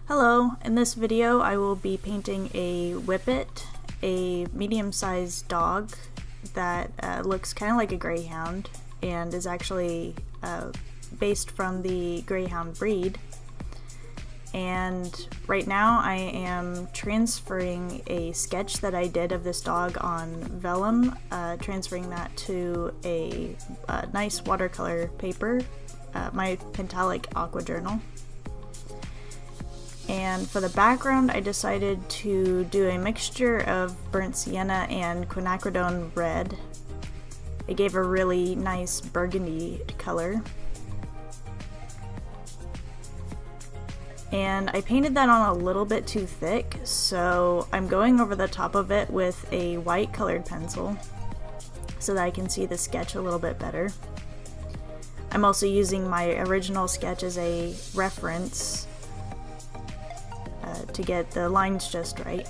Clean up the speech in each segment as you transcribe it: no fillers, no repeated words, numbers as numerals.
Hello, in this video I will be painting a Whippet, a medium-sized dog that looks kind of like a greyhound and is actually based from the greyhound breed. And right now I am transferring a sketch that I did of this dog on vellum, transferring that to a nice watercolor paper, my Pentalic Aqua Journal. And for the background, I decided to do a mixture of burnt sienna and quinacridone red. It gave a really nice burgundy color. And I painted that on a little bit too thick, so I'm going over the top of it with a white colored pencil so that I can see the sketch a little bit better. I'm also using my original sketch as a reference to get the lines just right.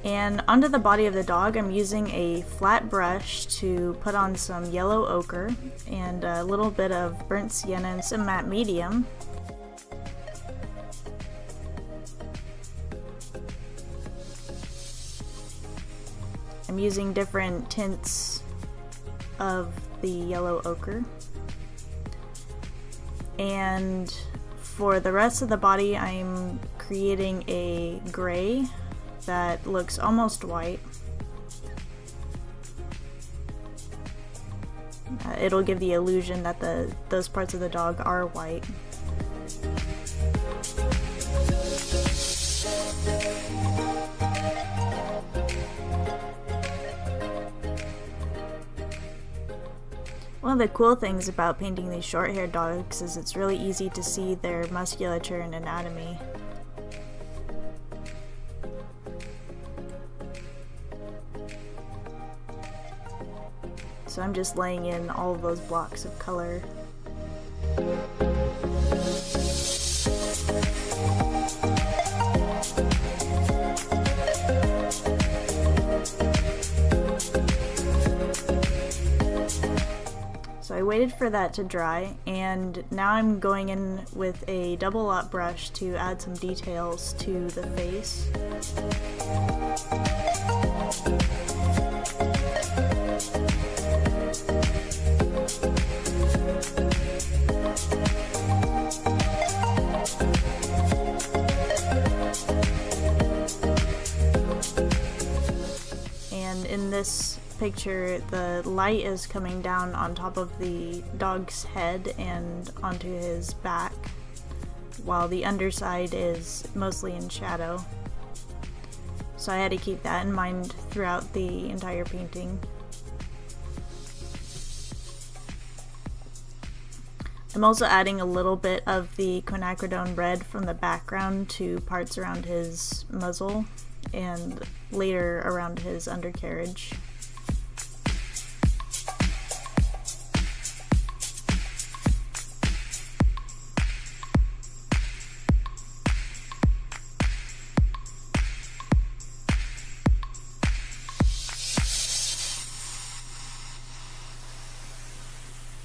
And onto the body of the dog, I'm using a flat brush to put on some yellow ochre and a little bit of burnt sienna and some matte medium. I'm using different tints of the yellow ochre. And for the rest of the body, I'm creating a gray that looks almost white. It'll give the illusion that those parts of the dog are white. One of the cool things about painting these short-haired dogs is it's really easy to see their musculature and anatomy. So I'm just laying in all of those blocks of color. So I waited for that to dry, and now I'm going in with a double lot brush to add some details to the face. And in this picture, the light is coming down on top of the dog's head and onto his back, while the underside is mostly in shadow. So I had to keep that in mind throughout the entire painting. I'm also adding a little bit of the quinacridone red from the background to parts around his muzzle and later around his undercarriage.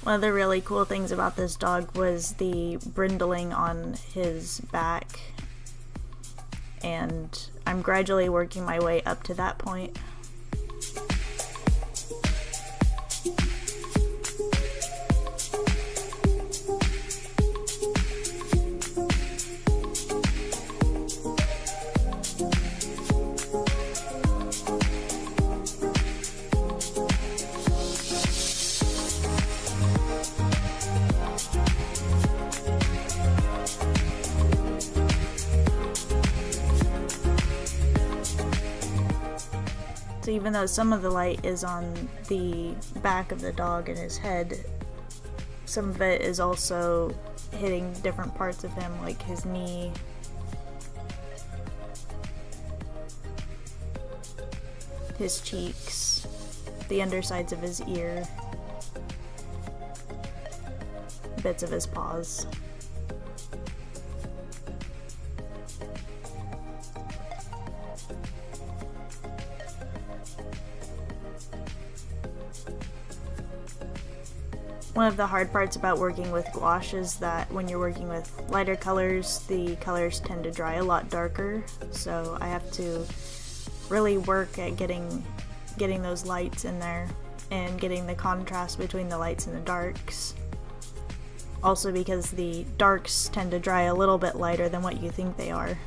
One of the really cool things about this dog was the brindling on his back, and I'm gradually working my way up to that point. So even though some of the light is on the back of the dog and his head, some of it is also hitting different parts of him, like his knee, his cheeks, the undersides of his ear, bits of his paws. One of the hard parts about working with gouache is that when you're working with lighter colors, the colors tend to dry a lot darker, so I have to really work at getting those lights in there and getting the contrast between the lights and the darks. Also because the darks tend to dry a little bit lighter than what you think they are.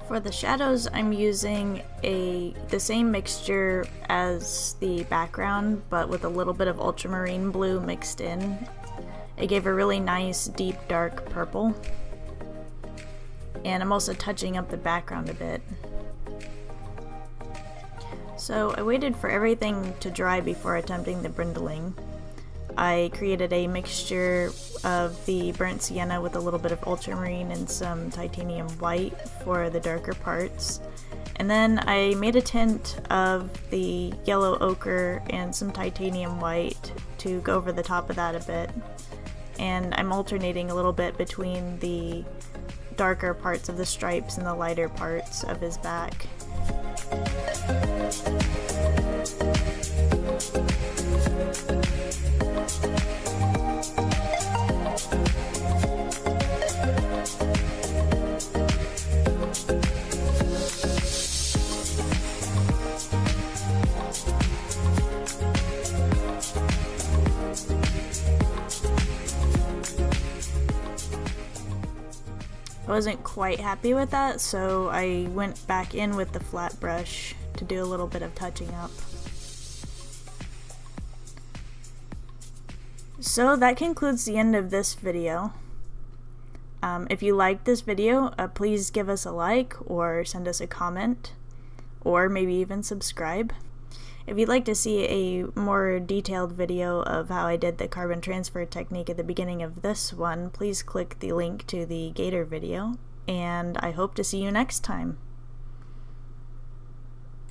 For the shadows, I'm using the same mixture as the background, but with a little bit of ultramarine blue mixed in. It gave a really nice deep dark purple. And I'm also touching up the background a bit. So I waited for everything to dry before attempting the brindling. I created a mixture of the burnt sienna with a little bit of ultramarine and some titanium white for the darker parts. And then I made a tint of the yellow ochre and some titanium white to go over the top of that a bit. And I'm alternating a little bit between the darker parts of the stripes and the lighter parts of his back. I wasn't quite happy with that, so I went back in with the flat brush to do a little bit of touching up. So that concludes the end of this video. If you liked this video, please give us a like or send us a comment, or maybe even subscribe. If you'd like to see a more detailed video of how I did the carbon transfer technique at the beginning of this one, please click the link to the gator video, and I hope to see you next time.